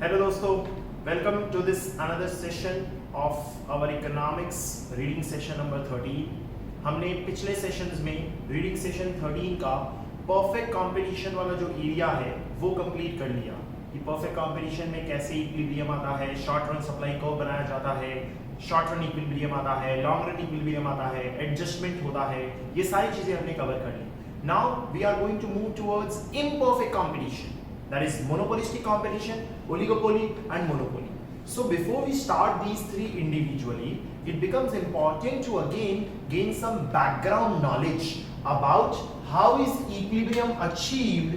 Hello दोस्तों, welcome to this another session of our economics reading session number 13। हमने पिछले sessions में reading session 13 का परफेक्ट कंपटीशन वाला जो एरिया है वो कंप्लीट कर लिया कि परफेक्ट कंपटीशन में कैसे इक्विलिब्रियम आता है, शॉर्ट रन सप्लाई कर्व बनाया जाता है, शॉर्ट रन इक्विलिब्रियम आता है, लॉन्ग रन इक्विलिब्रियम आता है, एडजस्टमेंट होता है, ये सारी चीजें हमने कवर कर ली। Now we are going to move towards imperfect competition, that is monopolistic competition, oligopoly and monopoly. So before we start these three individually, it becomes important to again gain some background knowledge about how is equilibrium achieved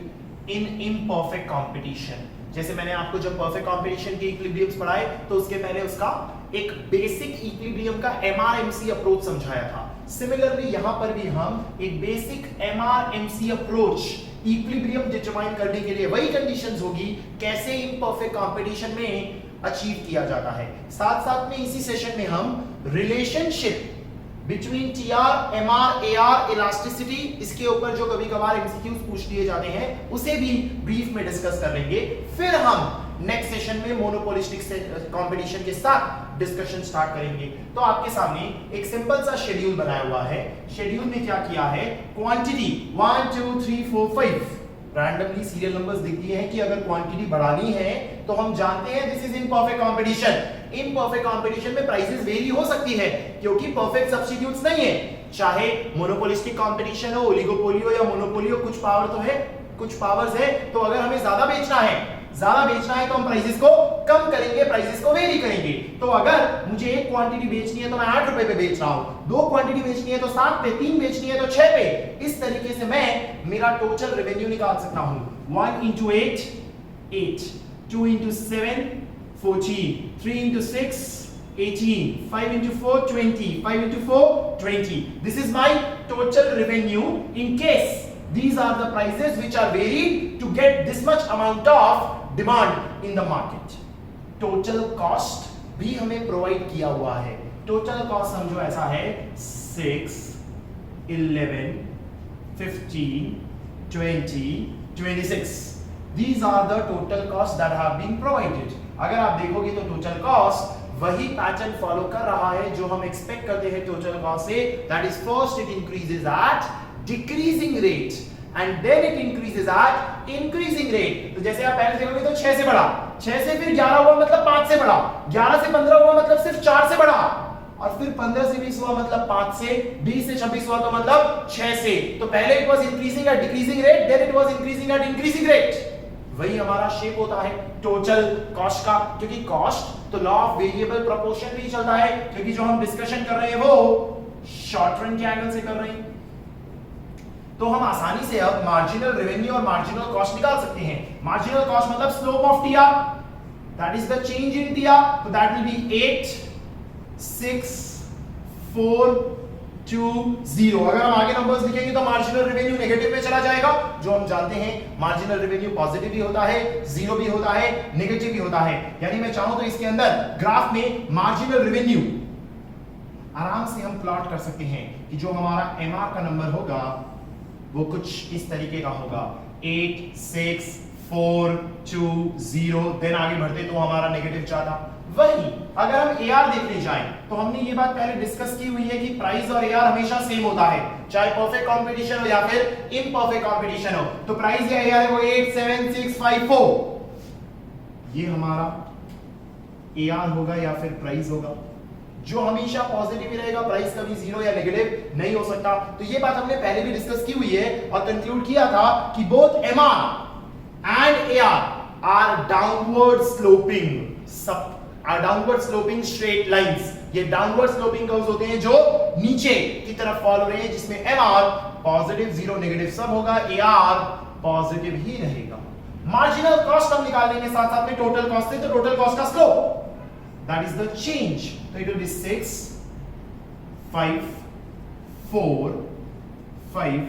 in imperfect competition. जैसे मैंने आपको जब perfect competition के equilibriums पढ़ाए तो उसके पहले उसका एक बेसिक इक्विलिब्रियम का MRMC अप्रोच समझाया था। सिमिलरली यहां पर भी हम एक basic MRMC approach equilibrium determine करने के लिए वही कंडीशंस होगी कैसे इम्परफेक्ट कंपटीशन में अचीव किया जाता है। साथ साथ में इसी सेशन में हम relationship between TR, MR, AR, elasticity, इसके ऊपर जो कभी कभार एमसीक्यूज पूछ लिए जाते हैं उसे भी ब्रीफ में डिस्कस कर लेंगे। फिर हम नेक्स्ट सेशन में मोनोपोलिस्टिक कंपटीशन के साथ डिस्कशन स्टार्ट करेंगे। तो आपके सामने एक सिंपल सा शेड्यूल बनाया हुआ है। शेड्यूल में क्या किया है, क्वांटिटी 1 2 3 4 5 रैंडमली सीरियल नंबर्स दिख दिए हैं कि अगर क्वांटिटी बढ़ानी है तो हम जानते हैं this is imperfect competition. Imperfect competition में प्राइसेस वेरी हो सकती है क्योंकि परफेक्ट सब्स्टिट्यूट्स नहीं है। चाहे मोनोपोलिस्टिक कंपटीशन हो, ओलिगोपोली हो या मोनोपोली हो, कुछ पावर तो है, कुछ पावर्स है। तो अगर हमें ज्यादा बेचना है तो हम प्राइसेस को कम करेंगे, प्राइसेस को वेरी करेंगे। तो अगर मुझे एक क्वांटिटी बेचनी है तो मैं 8 रुपए पे बेच रहा हूं, 2 क्वांटिटी बेचनी है तो 7 पे, 3 बेचनी है तो 6 पे। इस तरीके से मैं मेरा टोटल रेवेन्यू निकाल सकता हूं। 1 into 8 8, 2 into 7 14, 3 into 6 18, 5 into 4 20, 5 into 4 20. This is my total revenue in case these are the prices which are varied to get this much amount of demand in the market. Total cost भी हमें provide किया हुआ है। Total cost समझो ऐसा है 6 11 15 20 26. These are the total costs that have been provided. अगर आप देखोगे तो टोटल कॉस्ट वही पैटर्न फॉलो कर रहा है जो हम एक्सपेक्ट करते हैं टोटल कॉस्ट से। That is first it increases at decreasing rate and then it increases at increasing rate. तो जैसे आप पहले देखोगे तो 6 से बढ़ा, 6 से फिर 11 हुआ मतलब 5 से बढ़ा, 11 से 15 हुआ मतलब सिर्फ 4 से बढ़ा, और फिर 15 से 20 हुआ मतलब 5 से, 20 से 26 हुआ तो मतलब 6 से। तो पहले it was increasing at decreasing rate, then it was increasing at increasing rate. वही हमारा शेप होता है टोटल कॉस्ट का, क्योंकि कॉस्ट तो लॉ ऑफ वेरिएबल प्रोपोर्शन भी चलता है, क्योंकि जो हम डिस्कशन कर रहे हैं वो शॉर्ट रन के एंगल से कर रहे हैं। तो हम आसानी से अब मार्जिनल रेवेन्यू और मार्जिनल कॉस्ट निकाल सकते हैं। मार्जिनल कॉस्ट मतलब slope of TR, that is the change in TR, तो दैट विल बी 8 6 4 2 0। अगर हम आगे नंबर्स लिखेंगे तो मार्जिनल रेवेन्यू नेगेटिव में चला जाएगा, जो हम जानते हैं मार्जिनल रेवेन्यू पॉजिटिव भी होता है, जीरो भी होता है, नेगेटिव भी होता है। यानी मैं चाहूं तो इसके अंदर ग्राफ में मार्जिनल रेवेन्यू आराम से हम प्लॉट कर सकते हैं कि जो हमारा एमआर का नंबर होगा वो कुछ इस तरीके का होगा 8 6 4 2 0, देन आगे बढ़ते तो हमारा नेगेटिव जाता। वही अगर हम एआर देखने जाएं तो हमने ये बात पहले डिस्कस की हुई है कि प्राइस और एआर हमेशा सेम होता है, चाहे परफेक्ट कंपटीशन हो या फिर इम्परफेक्ट कंपटीशन हो। तो प्राइस या एआर वो 8 7 6 5 4, ये हमारा एआर होगा या फिर प्राइस होगा, जो हमेशा पॉजिटिव ही रहेगा, प्राइस कभी जीरो या नेगेटिव नहीं हो सकता। तो ये बात हमने पहले भी डिस्कस की हुई है और कंक्लूड किया था कि both MR and AR are downward sloping straight lines. ये डाउनवर्ड स्लोपिंग कर्व्स होते हैं जो नीचे की तरफ फॉल हो रहे हैं, जिसमें एमआर पॉजिटिव जीरो नेगेटिव सब होगा, एआर पॉजिटिव ही रहेगा। मार्जिनल कॉस्ट हम निकाल लेंगे साथ साथ में टोटल कॉस्ट से, तो टोटल कॉस्ट का slope that is the change, so it will be 6 5 4 5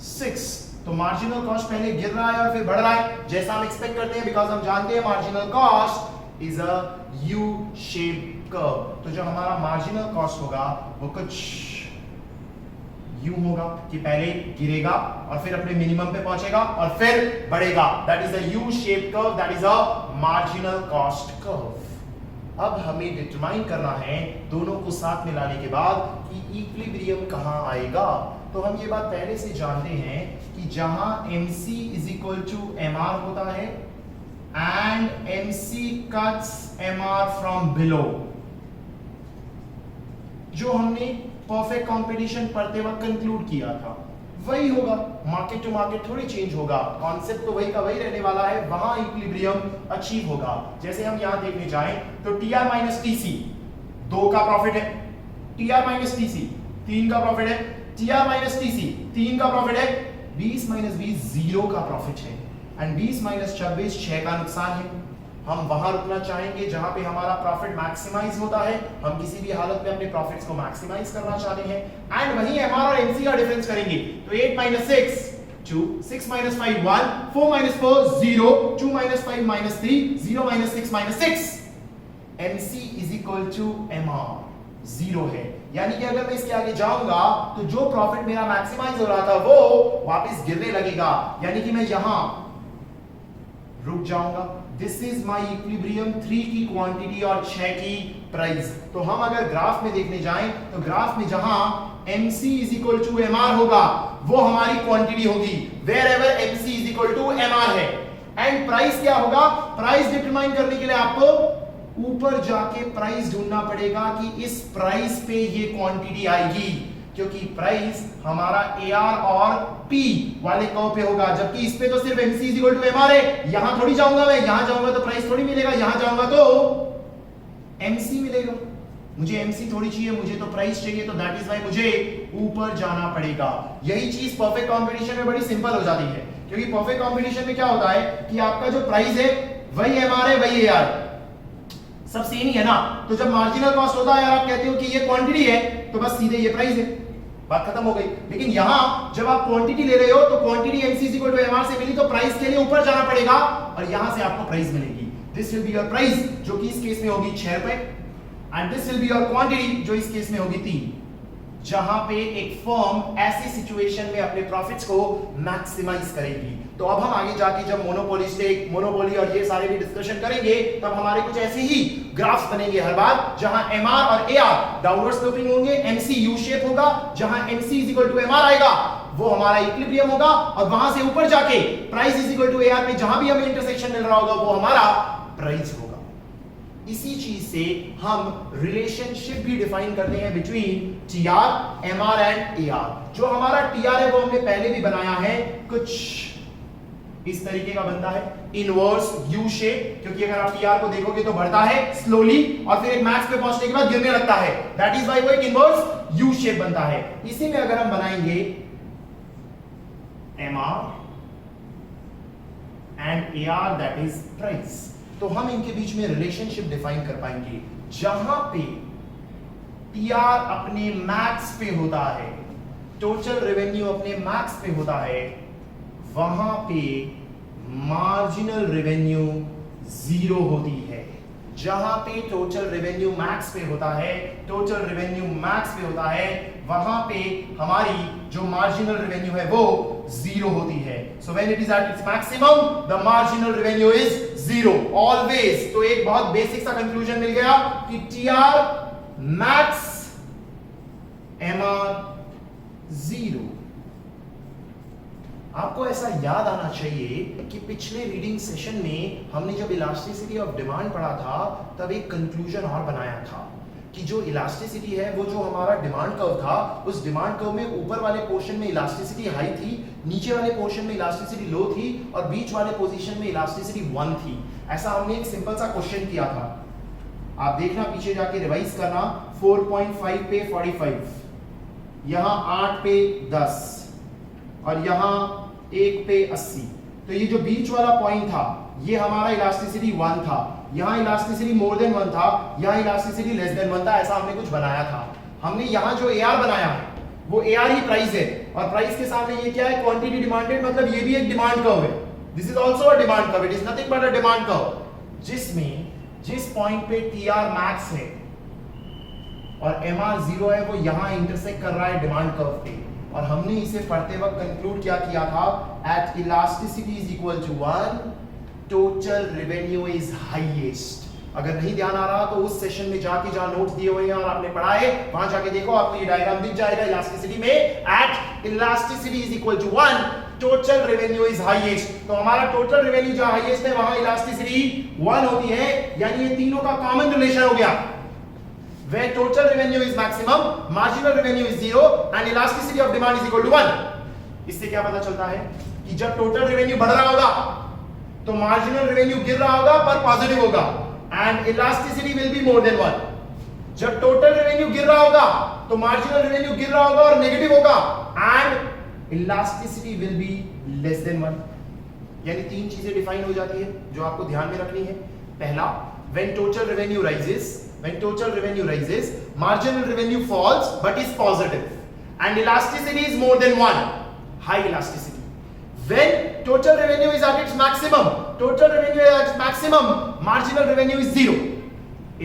6। तो मार्जिनल कॉस्ट पहले गिर रहा है और फिर बढ़ रहा है जैसा हम एक्सपेक्ट करते हैं, बिकॉज हम जानते हैं marginal cost is a U shape curve. तो जो हमारा मार्जिनल कॉस्ट होगा वो कुछ यूं होगा कि पहले गिरेगा और फिर अपने मिनिमम पे पहुंचेगा और फिर बढ़ेगा। That is a U shape curve, that is a marginal cost curve. अब हमें डिटरमाइन करना है दोनों को साथ मिलाने के बाद कि इक्विलिब्रियम कहां आएगा। तो हम ये बात पहले से जानते हैं कि जहां MC is equal to MR होता है and MC cuts MR from below, जो हमने परफेक्ट कंपटीशन पढ़ते वक्त कंक्लूड किया था वही होगा। मार्केट टू मार्केट थोड़ी चेंज होगा, कॉन्सेप्ट तो वही का वही रहने वाला है, वहां इक्विलिब्रियम अचीव होगा। जैसे हम यहां देखने जाएं तो TR माइनस TC 2 का प्रॉफिट है, TR माइनस TC 3 का प्रॉफिट है, TR माइनस TC 3 का प्रॉफिट है, 20 माइनस 20 0 का प्रॉफिट है एंड 20 माइनस 26 6 का नुकसान है। हम वहां रुकना चाहेंगे जहां पे हमारा प्रॉफिट मैक्सिमाइज होता है। हम किसी भी हालत में अपने प्रॉफिट्स को मैक्सिमाइज करना चाहते हैं एंड वहीं MR और MC का डिफरेंस करेंगे। तो 8 minus 6 2, 6 minus 5 1, 4 minus 4 0, 2 minus 5 minus 3, 0 minus 6 minus 6। MC is equal to MR 0 है, यानी कि अगर मैं इसके आगे जाऊंगा तो जो प्रॉफिट मेरा मैक्सिमाइज हो रहा था वो वापस गिरने लगेगा, यानी कि मैं यहां रुक जाऊंगा। दिस इज माई इक्विलिब्रियम 3 की क्वांटिटी और 6 की प्राइस। तो हम अगर ग्राफ में देखने जाएं तो ग्राफ में जहां MC is equal to MR होगा वो हमारी क्वांटिटी होगी, wherever MC is equal to MR है। एंड प्राइस क्या होगा? प्राइस डिटरमाइन करने के लिए आपको ऊपर जाके प्राइस ढूंढना पड़ेगा कि इस प्राइस पे ये क्वांटिटी आएगी, क्योंकि प्राइस हमारा AR और P वाले कर्व पे होगा, जबकि इस पे तो सिर्फ MC is equal to MR है। यहां थोड़ी जाऊंगा मैं, यहां जाऊंगा तो प्राइस थोड़ी मिलेगा, यहां जाऊंगा तो MC मिलेगा। मुझे MC थोड़ी चाहिए, मुझे तो प्राइस चाहिए, तो दैट इज व्हाई मुझे ऊपर जाना पड़ेगा। यही चीज परफेक्ट कंपटीशन में बड़ी सिंपल हो जाती है, क्योंकि परफेक्ट कंपटीशन में क्या होता है कि आपका जो प्राइस है वही MR है वही AR, सब सेम ही है ना। तो जब मार्जिनल कॉस्ट होता है और आप कहते हो कि ये क्वांटिटी है तो बस सीधे ये प्राइस है, बात खत्म हो गई। लेकिन यहां जब आप क्वांटिटी ले रहे हो तो quantity MC is equal to MR से मिली तो प्राइस के लिए ऊपर जाना पड़ेगा और यहां से आपको प्राइस मिलेगी। This will be your price, जो कि इस केस में होगी 6 रुपए, and this will be your quantity, जो इस केस में होगी 3। जहां पे एक फर्म ऐसी सिचुएशन में अपने प्रॉफिट्स को मैक्सिमाइज करेगी। तो अब हम आगे जाके जब मोनोपोली स्टेक, मोनोपोली और ये सारे भी डिस्कशन करेंगे तब हमारे कुछ ऐसे ही ग्राफ्स बनेंगे हर बार, जहां MR और AR डाउनवर्ड स्लोपिंग होंगे, MC यू शेप होगा, जहां MC is equal to MR आएगा वो हमारा इक्विलिब्रियम होगा, और वहां से ऊपर जाके price is equal to AR पे जहां भी हमें इंटरसेक्शन मिल रहा होगा वो हमारा प्राइस होगा। इसी चीज से हम रिलेशनशिप भी डिफाइन करते हैं between TR, MR and AR। जो हमारा TR है वो हमने पहले भी बनाया है, कुछ इस तरीके का बनता है, इनवर्स यू शेप, क्योंकि अगर आप TR को देखोगे तो बढ़ता है स्लोली और फिर एक मैक्स पे पहुंचने के बाद गिरने लगता है, दैट इज व्हाई वो एक इनवर्स यू शेप बनता है। इसी में अगर हम बनाएंगे MR and AR that is price, तो हम इनके बीच में रिलेशनशिप डिफाइन कर पाएंगे। जहां पे TR अपने मैक्स पे होता है, टोटल रेवेन्यू अपने मैक्स पे होता है, वहां पे मार्जिनल रेवेन्यू 0 होती है। जहां पे टोटल रेवेन्यू मैक्स पे होता है, टोटल रेवेन्यू मैक्स पे होता है, वहां पे हमारी जो मार्जिनल रेवेन्यू है वो 0 होती है। So when it is at its maximum the marginal revenue is 0 always. तो एक बहुत बेसिक सा कंक्लूजन मिल गया कि TR मैक्स MR 0। आपको ऐसा याद आना चाहिए कि पिछले रीडिंग सेशन में हमने जब इलास्टिसिटी ऑफ डिमांड पढ़ा था तब एक कंक्लूजन और बनाया था कि जो इलास्टिसिटी है वो जो हमारा डिमांड कर्व था, उस डिमांड कर्व में ऊपर वाले पोर्शन में इलास्टिसिटी हाई थी, नीचे वाले पोर्शन में इलास्टिसिटी लो थी और बीच वाले पोजीशन में इलास्टिसिटी 1 थी। ऐसा हमने एक सिंपल सा क्वेश्चन किया था, आप देखना पीछे जाके रिवाइज करना। 4.5 पे 45, यहां 8 पे 10 और यहां 1 पे 80। तो ये जो बीच वाला पॉइंट था ये हमारा इलास्टिसिटी 1 था, यहां इलास्टिसिटी मोर देन 1 था, यहां इलास्टिसिटी लेस देन 1 था। ऐसा हमने कुछ बनाया था। हमने यहां जो AR बनाया है वो AR ही प्राइस है, और प्राइस के सामने ये क्या है? क्वांटिटी डिमांडेड, मतलब ये भी एक डिमांड कर्व है। This is also a demand curve, it is nothing but a demand curve, जिसमें जिस पॉइंट पे TR मैक्स है और MR 0 है वो यहां इंटरसेक्ट कर रहा है डिमांड कर्व पे, और हमने इसे पढ़ते वक्त कंक्लूड क्या किया था, at elasticity is equal to 1 total revenue is highest. अगर नहीं ध्यान आ रहा तो उस सेशन में जाके जहां नोट्स दिए हुए हैं और आपने पढ़ा है वहां जाके देखो, आपको ये डायग्राम दिख जाएगा। इलास्टिसिटी में at elasticity is equal to 1 total revenue is highest. तो हमारा टोटल रेवेन्यू जहां हाईएस्ट है वहां इलास्टिसिटी 1 होती है, यानी ये तीनों का कॉमन रिलेशन हो गया। Where total revenue is maximum, marginal revenue is 0 and elasticity of demand is equal to 1. इससे क्या पता चलता है कि जब टोटल रेवेन्यू बढ़ रहा होगा तो मार्जिनल रेवेन्यू गिर रहा होगा पर पॉजिटिव होगा, and elasticity will be more than 1। जब टोटल रेवेन्यू गिर रहा होगा तो मार्जिनल रेवेन्यू गिर रहा होगा और नेगेटिव होगा, and elasticity will be less than 1। यानी तीन चीजें डिफाइन हो जाती है जो आपको ध्यान में रखनी है। पहला, when total revenue rises, marginal revenue falls but is positive, and elasticity is more than 1, high elasticity. When total revenue is at its maximum, marginal revenue is 0.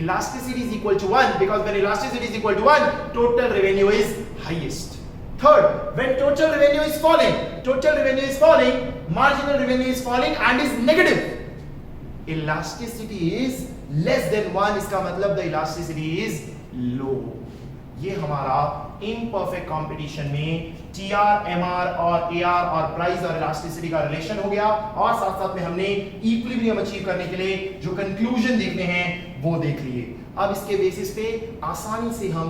Elasticity is equal to 1, because when elasticity is equal to 1, total revenue is highest. Third, when total revenue is falling, marginal revenue is falling and is negative. Elasticity is less than 1, इसका मतलब the elasticity is low. ये हमारा imperfect competition में TR, MR और AR और price और elasticity का relation हो गया, और साथ साथ में हमने इक्विलिब्रियम अचीव करने के लिए जो कंक्लूजन देखने हैं वो देख लिए। अब इसके बेसिस पे आसानी से हम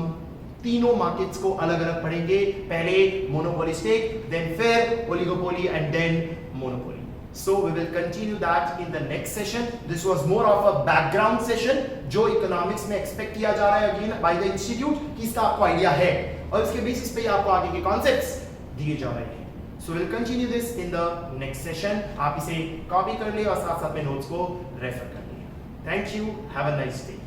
तीनों मार्केट्स को अलग अलग पढ़ेंगे, पहले मोनोपोलिस्टिक, देन फिर oligopoly and then monopoly. So we will continue that in the next session. This was more of a background session जो इकोनॉमिक्स में एक्सपेक्ट किया जा रहा है अगेन बाय द इंस्टीट्यूट कि इसका आपको आइडिया है और इसके बेसिस पे आपको आगे के कॉन्सेप्ट्स दिए जा रहे हैं। So we'll continue this in the next session. आप इसे कॉपी कर ले और साथ साथ में नोट्स को रेफर कर ले। Thank you. Have a nice day.